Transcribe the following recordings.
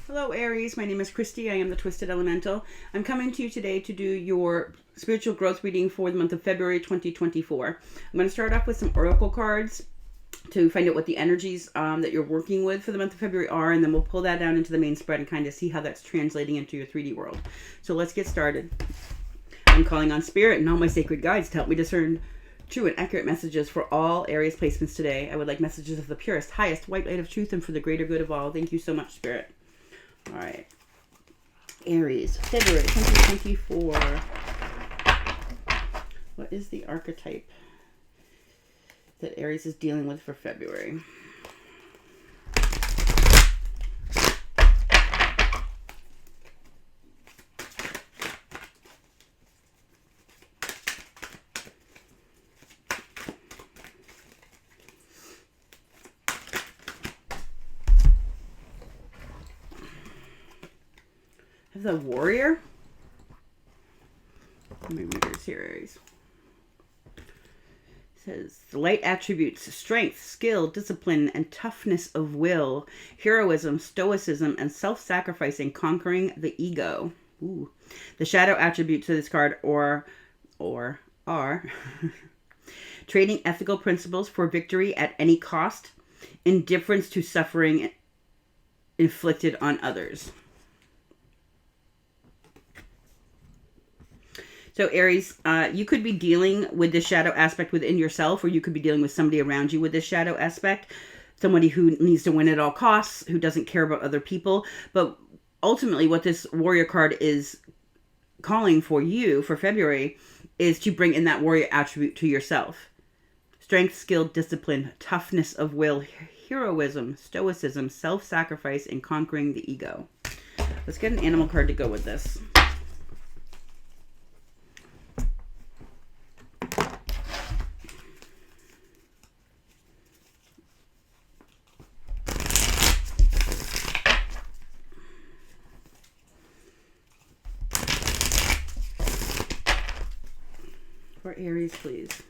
Hello Aries, my name is Kristi. I am the Twisted Elemental. I'm coming to you today to do your spiritual growth reading for the month of February 2024. I'm going to start off with some oracle cards to find out what the energies that you're working with for the month of February are, and then we'll pull that down into the main spread and kind of see how that's translating into your 3D world. So let's get started. I'm calling on Spirit and all my sacred guides to help me discern true and accurate messages for all Aries placements today. I would like messages of the purest, highest white light of truth and for the greater good of all. Thank you so much, Spirit. All right, Aries, February 2024. What is the archetype that Aries is dealing with for February? The Warrior. How many readers here, Aries? It says the light attributes: strength, skill, discipline, and toughness of will, heroism, stoicism, and self-sacrifice in conquering the ego. Ooh. The shadow attributes of this card are trading ethical principles for victory at any cost, indifference to suffering inflicted on others. So Aries, you could be dealing with this shadow aspect within yourself, or you could be dealing with somebody around you with this shadow aspect. Somebody who needs to win at all costs, who doesn't care about other people. But ultimately what this warrior card is calling for you for February is to bring in that warrior attribute to yourself. Strength, skill, discipline, toughness of will, heroism, stoicism, self-sacrifice, and conquering the ego. Let's get an animal card to go with this. For Aries, please.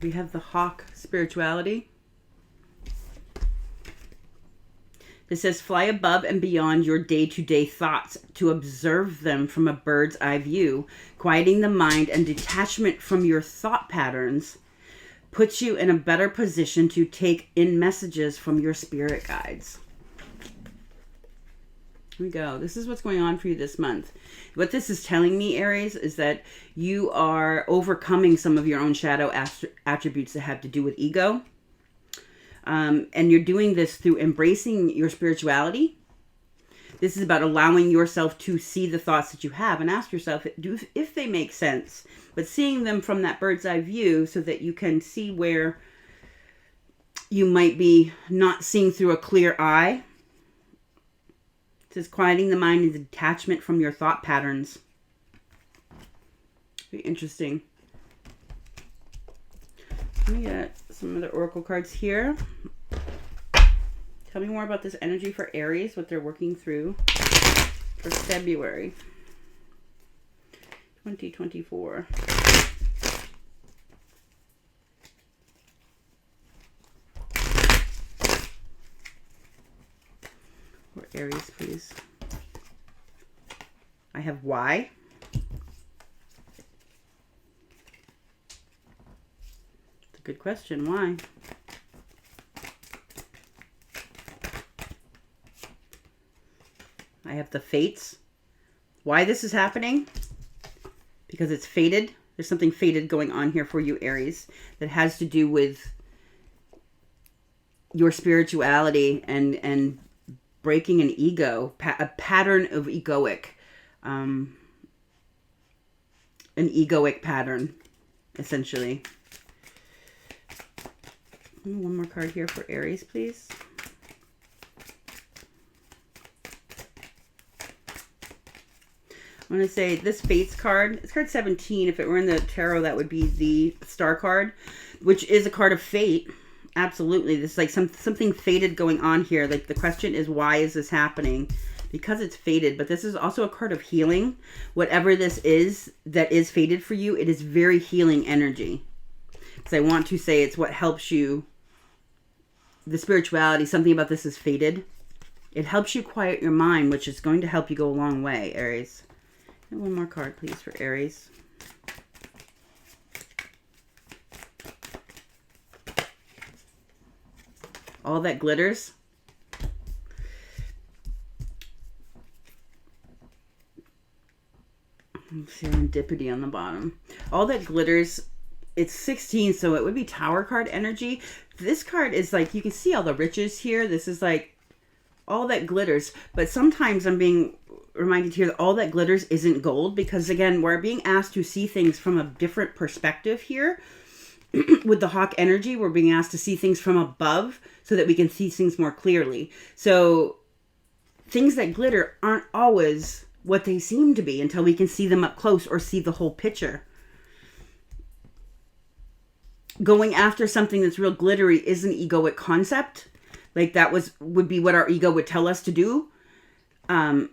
We have the Hawk spirituality. This says, fly above and beyond your day-to-day thoughts to observe them from a bird's eye view. Quieting the mind and detachment from your thought patterns puts you in a better position to take in messages from your spirit guides. Here we go. This is what's going on for you this month. What this is telling me, Aries, is that you are overcoming some of your own shadow attributes that have to do with ego. And you're doing this through embracing your spirituality. This is about allowing yourself to see the thoughts that you have and ask yourself if they make sense, but seeing them from that bird's eye view so that you can see where you might be not seeing through a clear eye. It says quieting the mind and detachment from your thought patterns. Very interesting. Let me get some other oracle cards here. Tell me more about this energy for Aries, what they're working through for February 2024. For Aries, please. I have why. Good question. Why? I have the fates. Why this is happening? Because it's fated. There's something fated going on here for you, Aries, that has to do with your spirituality and breaking an ego, a pattern of egoic, an egoic pattern, essentially. One more card here for Aries, please. I'm going to say this Fates card, it's card 17. If it were in the tarot, that would be the Star card, which is a card of fate. Absolutely. This is like something fated going on here. Like the question is, why is this happening? Because it's fated, but this is also a card of healing. Whatever this is that is fated for you, it is very healing energy. Because I want to say it's what helps you. The spirituality, something about this is fated. It helps you quiet your mind, which is going to help you go a long way, Aries. And one more card, please, for Aries. All that glitters. Serendipity on the bottom. All that glitters. It's 16, so it would be Tower card energy. This card is like, you can see all the riches here. This is like all that glitters. But sometimes I'm being reminded here that all that glitters isn't gold, because again, we're being asked to see things from a different perspective here. With the hawk energy, we're being asked to see things from above so that we can see things more clearly. So things that glitter aren't always what they seem to be until we can see them up close or see the whole picture. Going after something that's real glittery is an egoic concept. Like that would be what our ego would tell us to do. But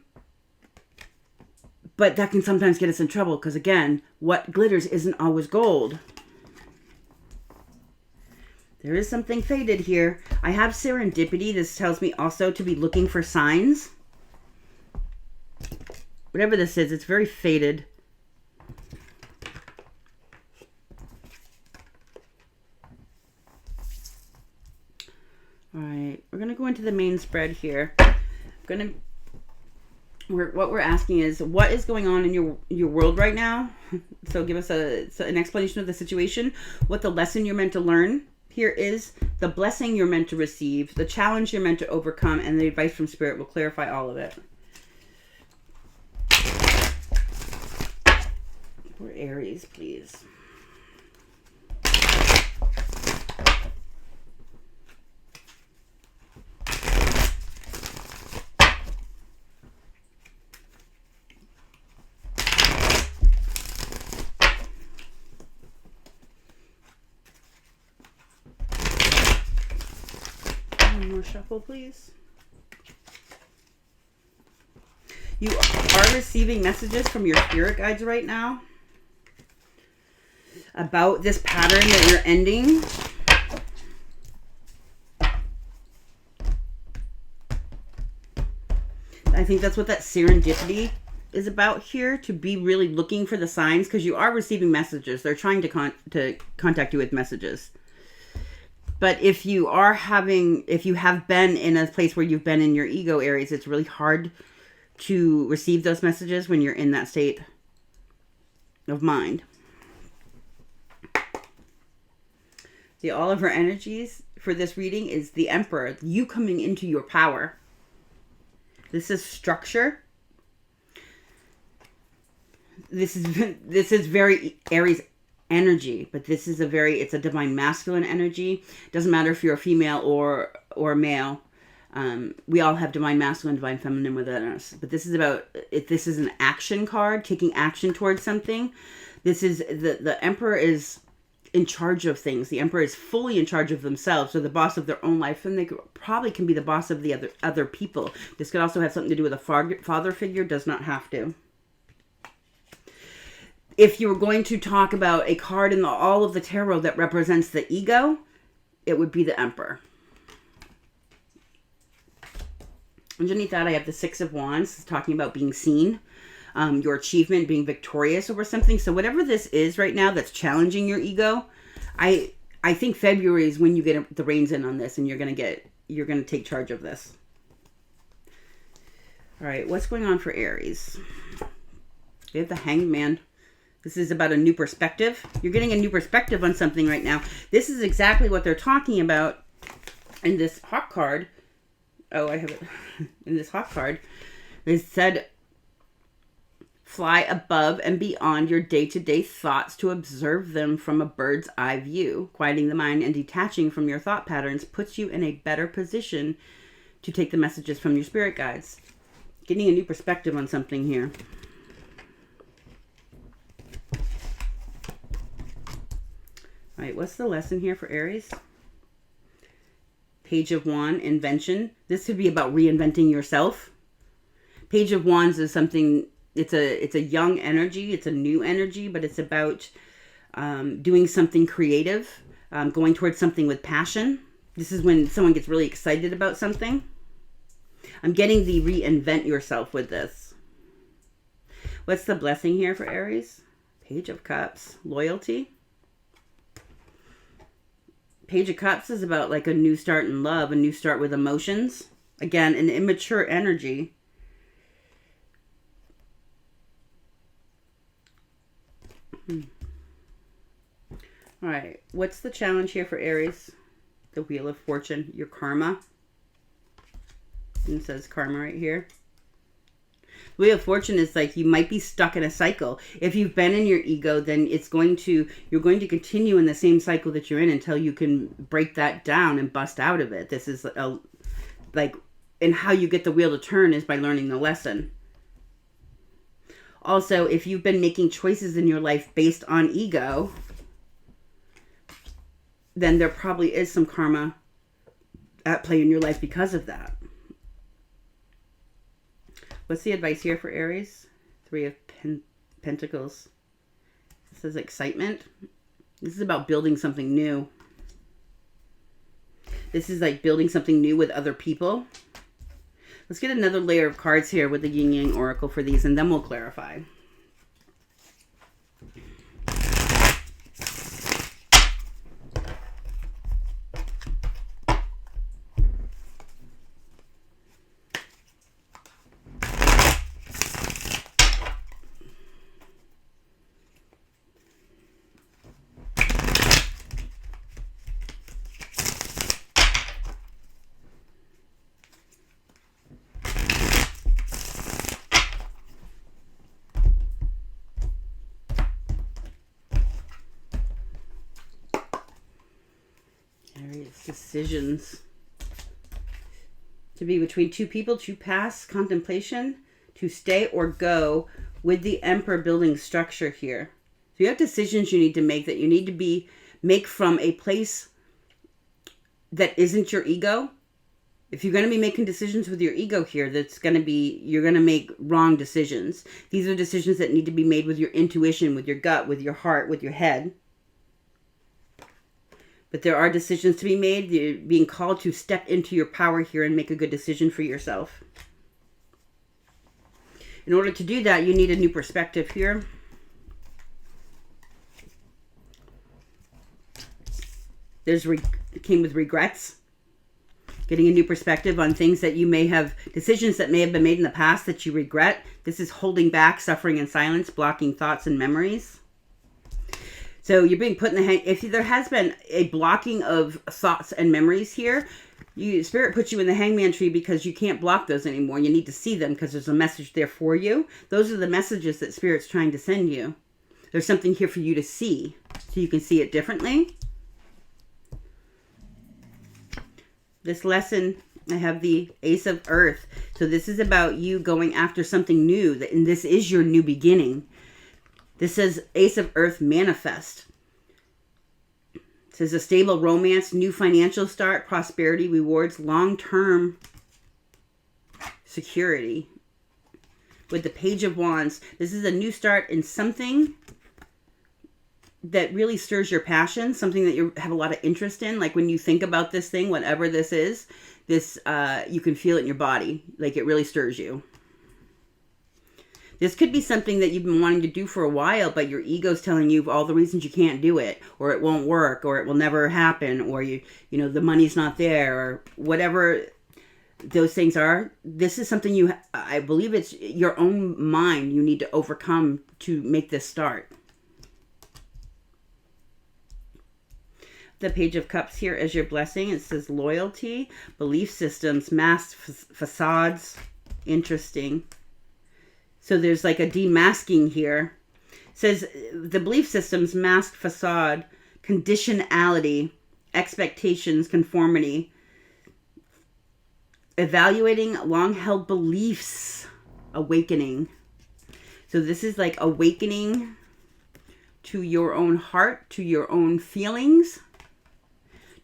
that can sometimes get us in trouble because, again, what glitters isn't always gold. There is something fated here. I have serendipity. This tells me also to be looking for signs. Whatever this is, it's very fated. All right, we're going to go into the main spread here. What we're asking is, what is going on in your world right now? So give us an explanation of the situation, what the lesson you're meant to learn here is, the blessing you're meant to receive, the challenge you're meant to overcome, and the advice from Spirit will clarify all of it. For Aries, please. One more shuffle, please. You are receiving messages from your spirit guides right now about this pattern that you're ending. I think that's what that serendipity is about here, to be really looking for the signs, because you are receiving messages. They're trying to contact you with messages. But if you have been in a place where you've been in your ego areas, it's really hard to receive those messages when you're in that state of mind. The Oliver energies for this reading is the Emperor, you coming into your power. This is structure. This is very Aries energy, but this is it's a divine masculine energy. It doesn't matter if you're a female or a male. We all have divine masculine, divine feminine within us. But this is this is an action card, taking action towards something. This is the Emperor is in charge of things. The Emperor is fully in charge of themselves. They're the boss of their own life, and they probably can be the boss of the other people. This could also have something to do with a father figure. Does not have to. If you were going to talk about a card in all of the tarot that represents the ego, it would be the Emperor. Underneath that, I have the Six of Wands, talking about being seen, your achievement, being victorious over something. So whatever this is right now that's challenging your ego, I think February is when you get the reins in on this, and you're going to take charge of this. All right, what's going on for Aries? We have the Hanged Man. This is about a new perspective. You're getting a new perspective on something right now. This is exactly what they're talking about in this Hawk card. Oh, I have it in this Hawk card. They said, fly above and beyond your day-to-day thoughts to observe them from a bird's eye view. Quieting the mind and detaching from your thought patterns puts you in a better position to take the messages from your spirit guides. Getting a new perspective on something here. All right, what's the lesson here for Aries? Page of Wands, invention. This could be about reinventing yourself. Page of Wands is something, it's a young energy, it's a new energy, but it's about doing something creative, going towards something with passion. This is when someone gets really excited about something. I'm getting the reinvent yourself with this. What's the blessing here for Aries? Page of Cups, loyalty. Page of Cups is about like a new start in love, a new start with emotions. Again, an immature energy. All right, what's the challenge here for Aries? The Wheel of Fortune, your karma. And it says karma right here. The Wheel of Fortune is like you might be stuck in a cycle. If you've been in your ego, then you're going to continue in the same cycle that you're in until you can break that down and bust out of it. This is and how you get the wheel to turn is by learning the lesson. Also, if you've been making choices in your life based on ego, then there probably is some karma at play in your life because of that. What's the advice here for Aries? Three of Pentacles. This is excitement. This is about building something new. This is like building something new with other people. Let's get another layer of cards here with the Yin Yang Oracle for these, and then we'll clarify. Decisions. To be between two people, to pass, contemplation, to stay or go, with the Emperor building structure here. So you have decisions you need to make that you need to make from a place that isn't your ego. If you're going to be making decisions with your ego here, you're going to make wrong decisions. These are decisions that need to be made with your intuition, with your gut, with your heart, with your head. But there are decisions to be made. You're being called to step into your power here and make a good decision for yourself. In order to do that, you need a new perspective here. It came with regrets. Getting a new perspective on things that you may have, decisions that may have been made in the past that you regret. This is holding back, suffering in silence, blocking thoughts and memories. So you're being put in the if there has been a blocking of thoughts and memories here, Spirit puts you in the hangman tree because you can't block those anymore. You need to see them because there's a message there for you. Those are the messages that Spirit's trying to send you. There's something here for you to see so you can see it differently. This lesson, I have the Ace of Earth. So this is about you going after something new, and this is your new beginning. This says Ace of Earth, manifest. It says a stable romance, new financial start, prosperity, rewards, long-term security. With the Page of Wands, this is a new start in something that really stirs your passion, something that you have a lot of interest in. Like when you think about this thing, whatever this is, you can feel it in your body. Like it really stirs you. This could be something that you've been wanting to do for a while, but your ego's telling you all the reasons you can't do it, or it won't work, or it will never happen, or the money's not there, or whatever those things are. This is something I believe it's your own mind you need to overcome to make this start. The Page of Cups here as your blessing. It says loyalty, belief systems, masked facades. Interesting. So there's like a demasking here. It says the belief systems, masked facade, conditionality, expectations, conformity, evaluating long-held beliefs, awakening. So this is like awakening to your own heart, to your own feelings,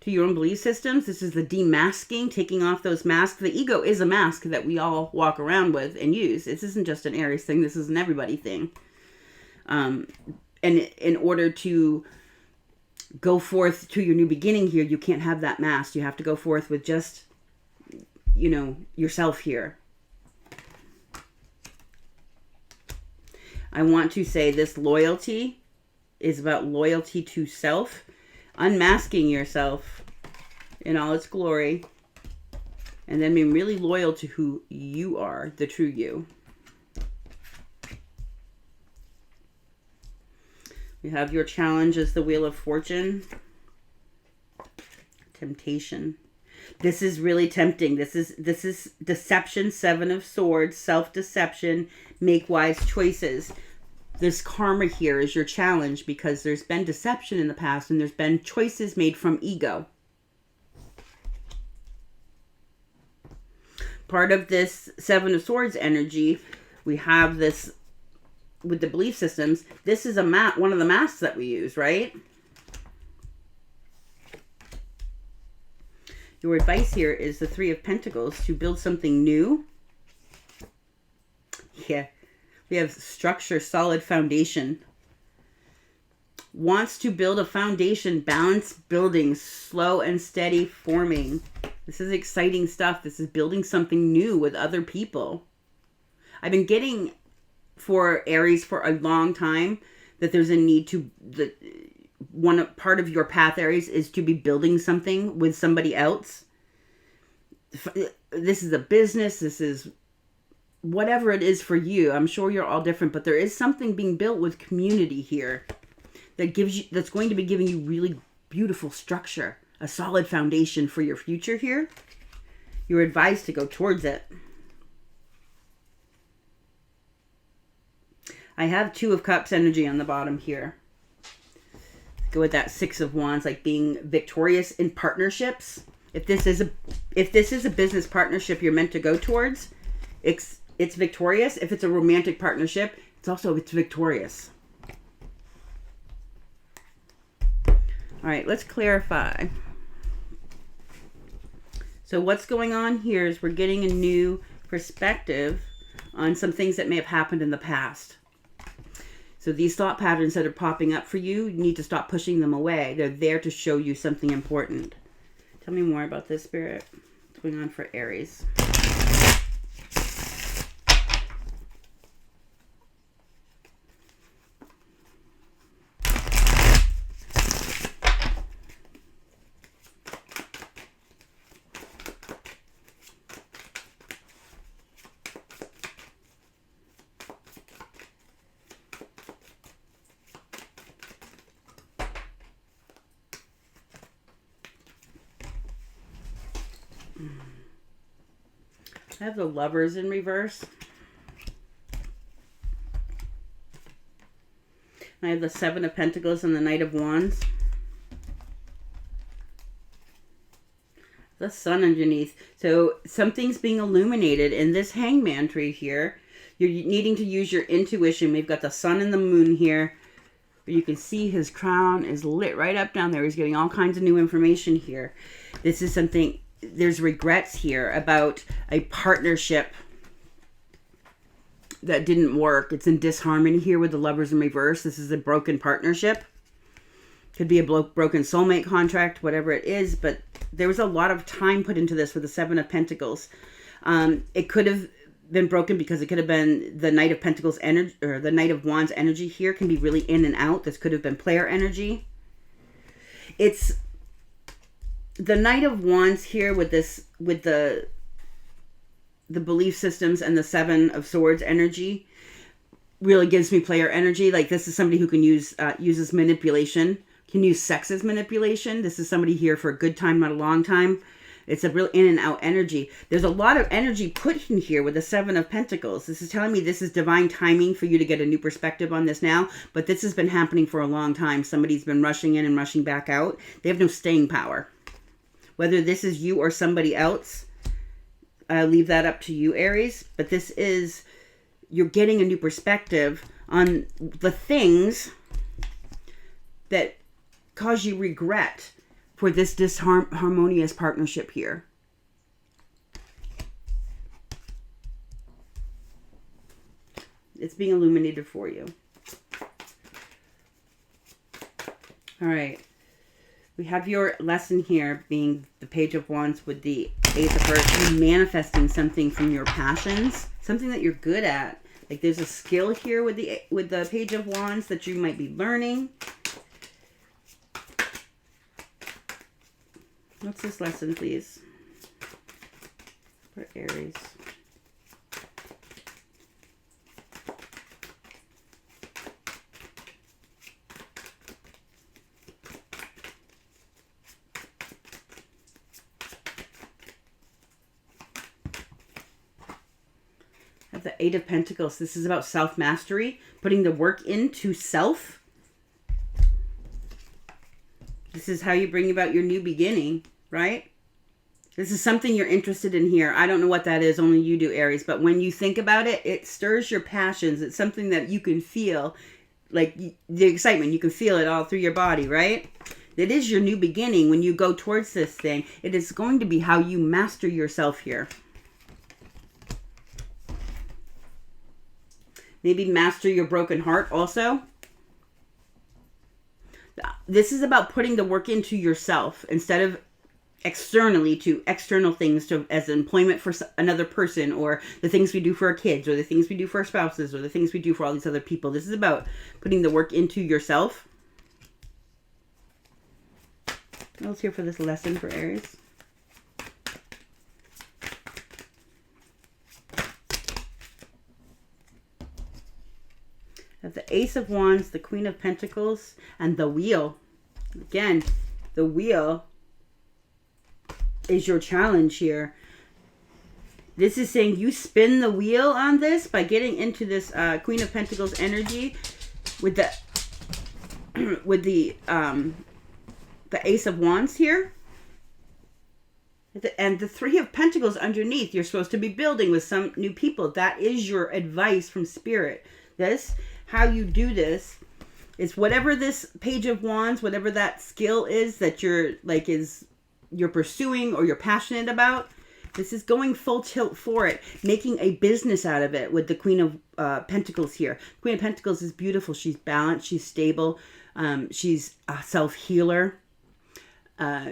to your own belief systems. This is the demasking, taking off those masks. The ego is a mask that we all walk around with and use. This isn't just an Aries thing. This is an everybody thing. And in order to go forth to your new beginning here, you can't have that mask. You have to go forth with just, you know, yourself here. I want to say this loyalty is about loyalty to self, unmasking yourself in all its glory, and then being really loyal to who you are, the true you. We have your challenge as the Wheel of Fortune. Temptation. This is really tempting. This is deception, Seven of Swords, self-deception, make wise choices. This karma here is your challenge because there's been deception in the past and there's been choices made from ego. Part of this Seven of Swords energy, we have this with the belief systems. This is one of the masks that we use, right? Your advice here is the Three of Pentacles to build something new. Yeah. We have structure, solid foundation. Wants to build a foundation, balanced building, slow and steady forming. This is exciting stuff. This is building something new with other people. I've been getting for Aries for a long time that there's a need to, one part of your path, Aries, is to be building something with somebody else. This is a business. This is whatever it is for you. I'm sure you're all different, but there is something being built with community here that that's going to be giving you really beautiful structure, a solid foundation for your future here. You're advised to go towards it. I have Two of Cups energy on the bottom here. Go with that Six of Wands, like being victorious in partnerships. If this is a business partnership you're meant to go towards, it's victorious. If it's a romantic partnership, it's victorious. All right, let's clarify. So what's going on here is we're getting a new perspective on some things that may have happened in the past. So these thought patterns that are popping up for you, you need to stop pushing them away. They're there to show you something important. Tell me more about this, Spirit. What's going on for Aries? I have the Lovers in reverse. I have the Seven of Pentacles and the Knight of Wands. The Sun underneath. So something's being illuminated in this Hangman tree here. You're needing to use your intuition. We've got the Sun and the Moon here. You can see his crown is lit right up down there. He's getting all kinds of new information here. This is something... There's regrets here about a partnership that didn't work. It's in disharmony here with the Lovers in reverse. This is a broken partnership. Could be a broken soulmate contract, whatever it is. But there was a lot of time put into this with the Seven of Pentacles. It could have been broken because it could have been the Knight of Pentacles energy, or the Knight of Wands energy here can be really in and out. This could have been player energy. It's the Knight of Wands here with the belief systems and the Seven of Swords energy really gives me player energy. Like this is somebody who can uses manipulation, can use sex as manipulation. This is somebody here for a good time, not a long time. It's a real in and out energy. There's a lot of energy put in here with the Seven of Pentacles. This is telling me this is divine timing for you to get a new perspective on this now. But this has been happening for a long time. Somebody's been rushing in and rushing back out. They have no staying power. Whether this is you or somebody else, I'll leave that up to you, Aries. But this is, you're getting a new perspective on the things that cause you regret for this disharmonious partnership here. It's being illuminated for you. All right. We have your lesson here being the Page of Wands with the Ace of Earth. You manifesting something from your passions, something that you're good at. Like there's a skill here with the Page of Wands that you might be learning. What's this lesson, please? For Aries. The Eight of Pentacles. This is about self-mastery, putting the work into self. This is how you bring about your new beginning, right? This is something you're interested in here. I don't know what that is, only you do, Aries. But when you think about it, it stirs your passions. It's something that you can feel, like the excitement. You can feel it all through your body, right? It is your new beginning. When you go towards this thing, it is going to be how you master yourself here. Maybe master your broken heart also. This is about putting the work into yourself instead of externally to external things as employment for another person, or the things we do for our kids, or the things we do for our spouses, or the things we do for all these other people. This is about putting the work into yourself. What else here for this lesson for Aries? The Ace of Wands, the Queen of Pentacles, and the Wheel. Again, the Wheel is your challenge here. This is saying you spin the wheel on this by getting into this Queen of Pentacles energy with the Ace of Wands here. And the Three of Pentacles underneath. You're supposed to be building with some new people. That is your advice from Spirit. This, how you do this, is whatever this Page of Wands, whatever that skill is that you're pursuing or you're passionate about. This is going full tilt for it, making a business out of it with the Queen of Pentacles here. Queen of Pentacles is beautiful. She's balanced. She's stable. She's a self-healer.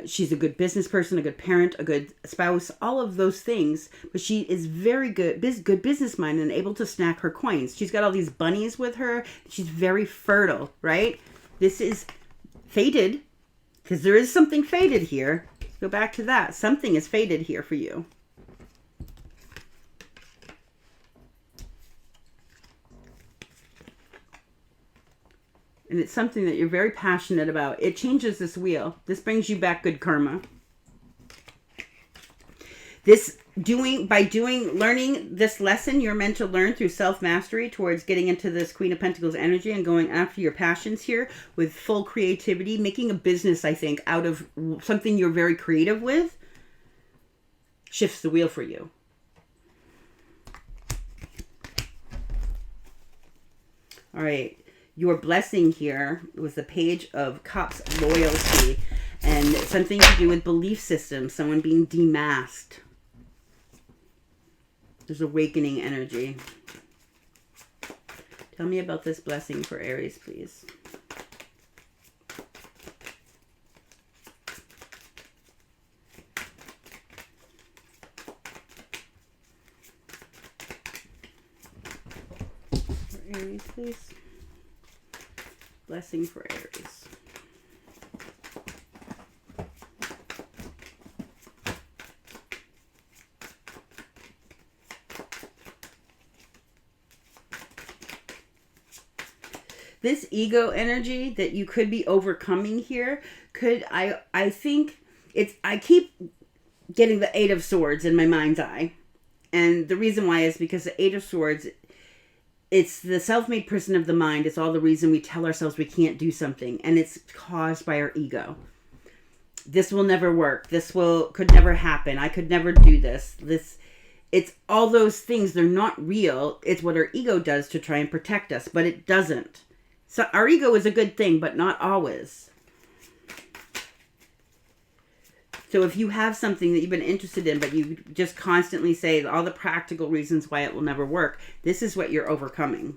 She's a good business person, a good parent, a good spouse, all of those things. But she is very good business minded and able to stack her coins. She's got all these bunnies with her. She's very fertile, right? This is fated, because there is something fated here. Go back to that. Something is fated here for you. And it's something that you're very passionate about. It changes this wheel. This brings you back good karma. Learning this lesson, you're meant to learn through self-mastery towards getting into this Queen of Pentacles energy and going after your passions here with full creativity, making a business, I think, out of something you're very creative with, shifts the wheel for you. All right. Your blessing here was the Page of Cups, loyalty, and something to do with belief systems, someone being demasked. There's awakening energy. Tell me about this blessing for Aries, please. For Aries, please. Blessing for Aries. This ego energy that you could be overcoming here I think I keep getting the Eight of Swords in my mind's eye. And the reason why is because the Eight of Swords, it's the self-made person of the mind. It's all the reason we tell ourselves we can't do something. And it's caused by our ego. This will never work. Could never happen. I could never do this. It's all those things. They're not real. It's what our ego does to try and protect us. But it doesn't. So our ego is a good thing, but not always. So if you have something that you've been interested in, but you just constantly say all the practical reasons why it will never work, this is what you're overcoming.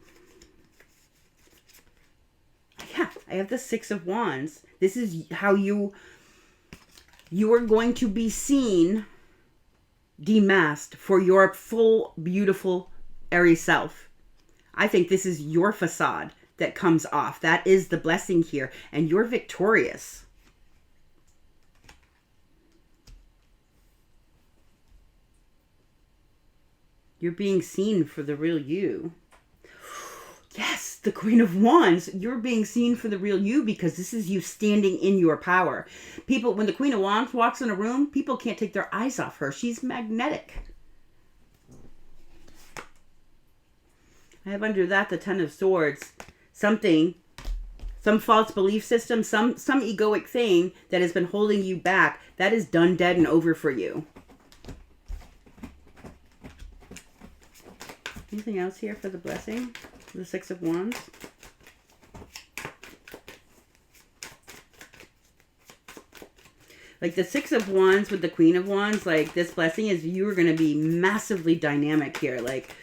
Yeah, I have the Six of Wands. This is how you are going to be seen demasked for your full, beautiful Aries self. I think this is your facade that comes off. That is the blessing here. And you're victorious. You're being seen for the real you. Yes, the Queen of Wands. You're being seen for the real you because this is you standing in your power. People, when the Queen of Wands walks in a room, people can't take their eyes off her. She's magnetic. I have under that the Ten of Swords. Something, some false belief system, some egoic thing that has been holding you back, that is done, dead, and over for you. Anything else here for the blessing? The Six of Wands. Like the Six of Wands with the Queen of Wands, like this blessing is you are going to be massively dynamic here. Like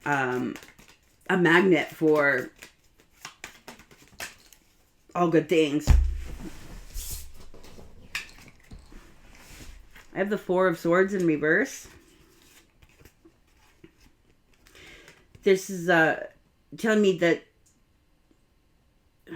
a magnet for all good things. I have the Four of Swords in reverse. This is telling me that I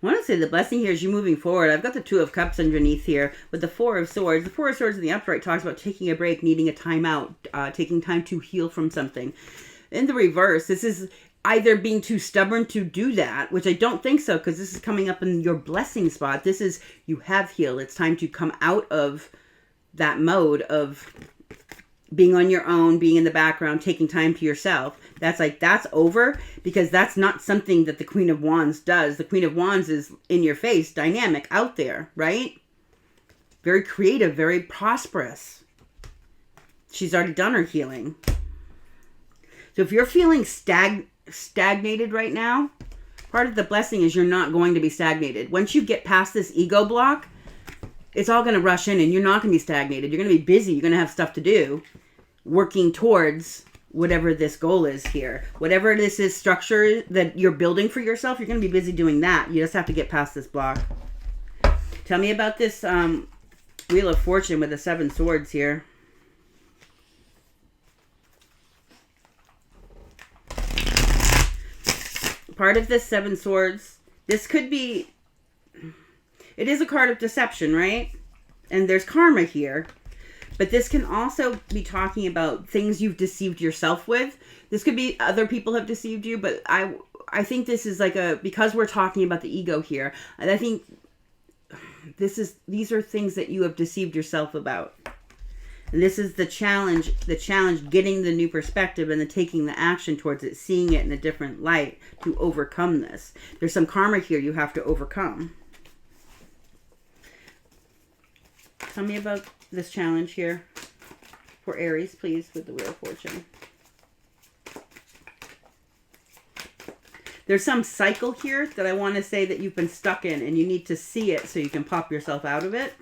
want to say the blessing here is you moving forward. I've got the Two of Cups underneath here with the Four of Swords. The Four of Swords in the upright talks about taking a break, needing a time out, taking time to heal from something. In the reverse, this is either being too stubborn to do that, which I don't think so, because this is coming up in your blessing spot. This is, you have healed. It's time to come out of that mode of being on your own, being in the background, taking time to yourself. That's over, because that's not something that the Queen of Wands does. The Queen of Wands is in your face, dynamic, out there, right? Very creative, very prosperous. She's already done her healing. So if you're feeling stagnated right now, part of the blessing is you're not going to be stagnated. Once you get past this ego block, it's all going to rush in and you're not going to be stagnated. You're going to be busy. You're going to have stuff to do, working towards whatever this goal is here. Whatever this is, structure that you're building for yourself, you're going to be busy doing that. You just have to get past this block. Tell me about this Wheel of Fortune with the Seven Swords here. Part of this Seven Swords, this could be, it is a card of deception, right? And there's karma here. But this can also be talking about things you've deceived yourself with. This could be other people have deceived you, but I think this is like because we're talking about the ego here, and I think these are things that you have deceived yourself about. And this is the challenge, getting the new perspective and then taking the action towards it, seeing it in a different light to overcome this. There's some karma here you have to overcome. Tell me about this challenge here for Aries, please, with the Wheel of Fortune. There's some cycle here that I want to say that you've been stuck in, and you need to see it so you can pop yourself out of it.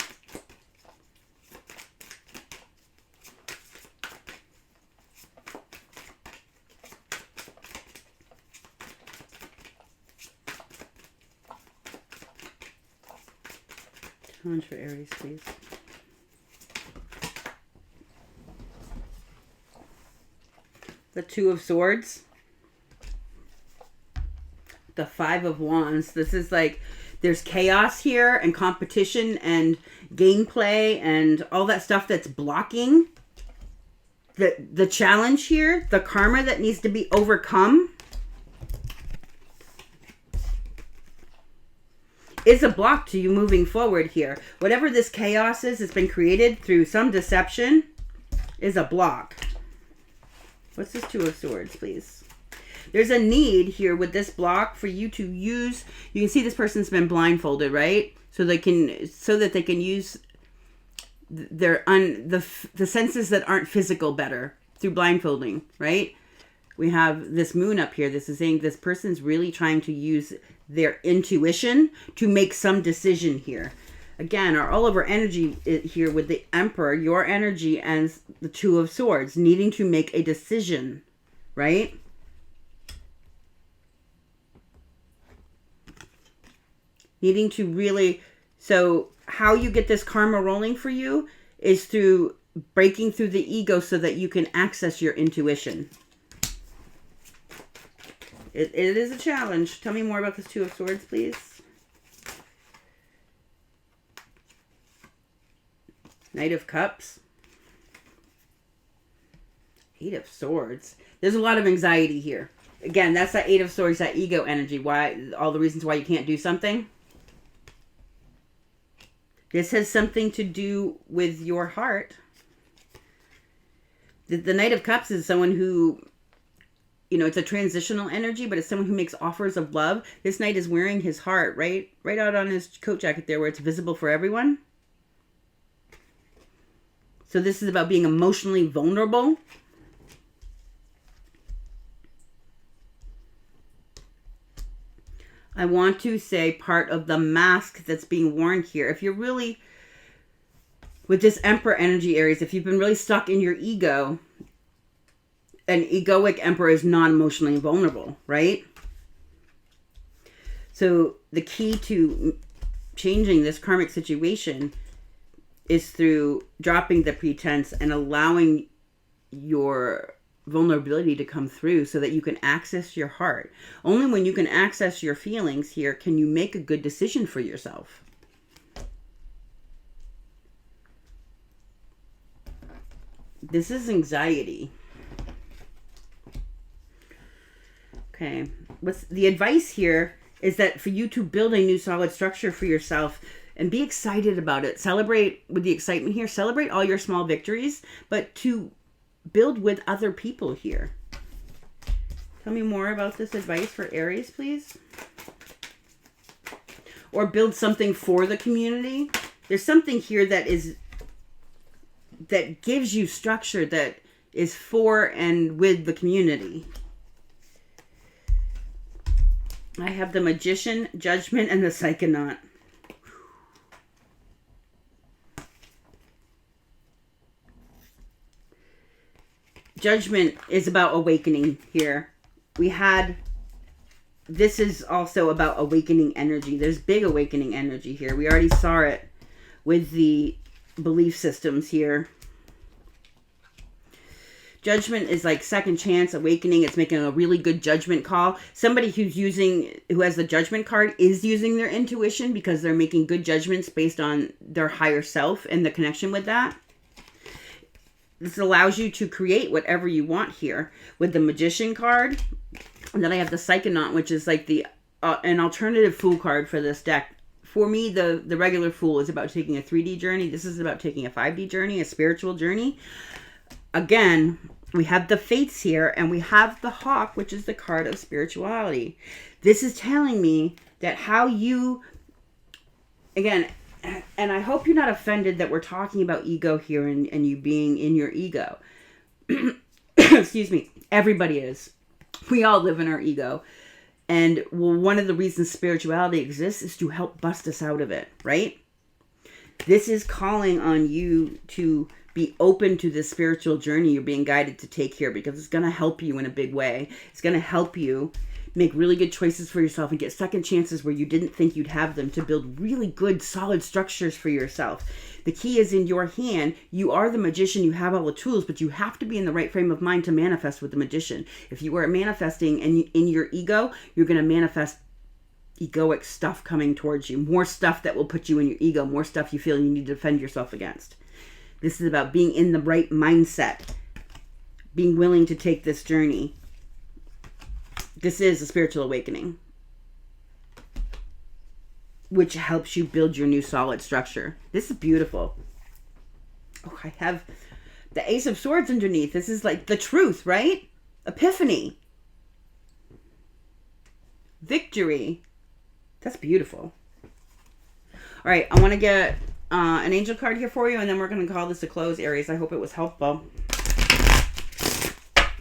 Challenge for Aries, please. The Two of Swords. The Five of Wands. This is like, there's chaos here and competition and gameplay and all that stuff that's blocking the challenge here, the karma that needs to be overcome. Is a block to you moving forward here. Whatever this chaos is, it's been created through some deception, is a block. What's this Two of Swords, please? There's a need here with this block for you to use. You can see this person's been blindfolded, right? So that they can use the senses that aren't physical better through blindfolding, right? We have this moon up here. This is saying this person's really trying to use their intuition to make some decision here. Again, all of our energy here with the Emperor, your energy, and the Two of Swords, needing to make a decision, right? Needing to really... So how you get this karma rolling for you is through breaking through the ego so that you can access your intuition. It is a challenge. Tell me more about this Two of Swords, please. Knight of Cups. Eight of Swords. There's a lot of anxiety here. Again, that's that Eight of Swords, that ego energy. Why? All the reasons why you can't do something. This has something to do with your heart. The Knight of Cups is someone who, you know, it's a transitional energy, but it's someone who makes offers of love. This knight is wearing his heart right out on his coat jacket there where it's visible for everyone. So this is about being emotionally vulnerable. I want to say part of the mask that's being worn here. If you're really, with this Emperor energy, Aries, if you've been really stuck in your ego, an egoic Emperor is non-emotionally vulnerable, right? So the key to changing this karmic situation is through dropping the pretense and allowing your vulnerability to come through so that you can access your heart. Only when you can access your feelings here can you make a good decision for yourself. This is anxiety. Okay. What's the advice here is that for you to build a new solid structure for yourself and be excited about it. Celebrate with the excitement here. Celebrate all your small victories, but to build with other people here. Tell me more about this advice for Aries, please. Or build something for the community. There's something here that gives you structure that is for and with the community. I have the Magician, Judgment, and the Psychonaut. Judgment is about awakening here. This is also about awakening energy. There's big awakening energy here. We already saw it with the belief systems here. Judgment is like second chance awakening. It's making a really good judgment call. Somebody who has the Judgment card is using their intuition because they're making good judgments based on their higher self and the connection with that. This allows you to create whatever you want here. With the Magician card, and then I have the Psychonaut, which is like an alternative Fool card for this deck. For me, the regular Fool is about taking a 3D journey. This is about taking a 5D journey, a spiritual journey. Again, we have the Fates here, and we have the Hawk, which is the card of spirituality. This is telling me that how you, again, and I hope you're not offended that we're talking about ego here and you being in your ego. Excuse me. Everybody is. We all live in our ego. And one of the reasons spirituality exists is to help bust us out of it, right? This is calling on you to be open to this spiritual journey you're being guided to take here because it's going to help you in a big way. It's going to help you make really good choices for yourself and get second chances where you didn't think you'd have them to build really good, solid structures for yourself. The key is in your hand. You are the magician. You have all the tools, but you have to be in the right frame of mind to manifest with the magician. If you are manifesting and in your ego, you're going to manifest egoic stuff coming towards you. More stuff that will put you in your ego. More stuff you feel you need to defend yourself against. This is about being in the right mindset. Being willing to take this journey. This is a spiritual awakening, which helps you build your new solid structure. This is beautiful. Oh, I have the Ace of Swords underneath. This is like the truth, right? Epiphany. Victory. That's beautiful. All right, I want to get an angel card here for you, and then we're going to call this a close, Aries. I hope it was helpful.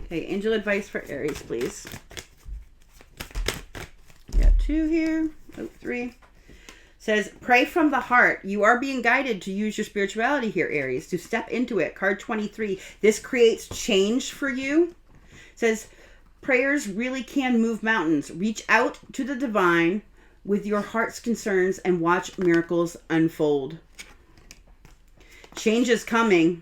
Okay, angel advice for Aries, please. Got 2 here. Oh, 3. Says, pray from the heart. You are being guided to use your spirituality here, Aries, to step into it. Card 23. This creates change for you. Says, prayers really can move mountains. Reach out to the divine with your heart's concerns and watch miracles unfold. Change is coming.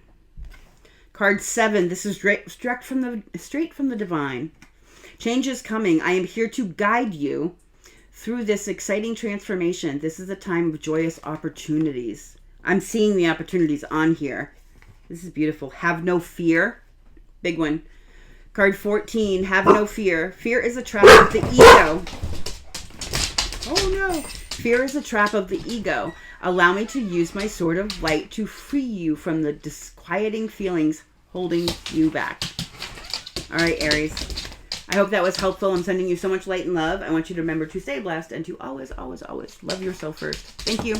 Card 7. This is straight from the divine. Change is coming. I am here to guide you through this exciting transformation. This is a time of joyous opportunities. I'm seeing the opportunities on here. This is beautiful. Have no fear. Big one. Card 14. Have no fear. Fear is a trap of the ego. Oh no. Fear is a trap of the ego. Allow me to use my sword of light to free you from the disquieting feelings holding you back. All right, Aries. I hope that was helpful. I'm sending you so much light and love. I want you to remember to stay blessed and to always, always, always love yourself first. Thank you.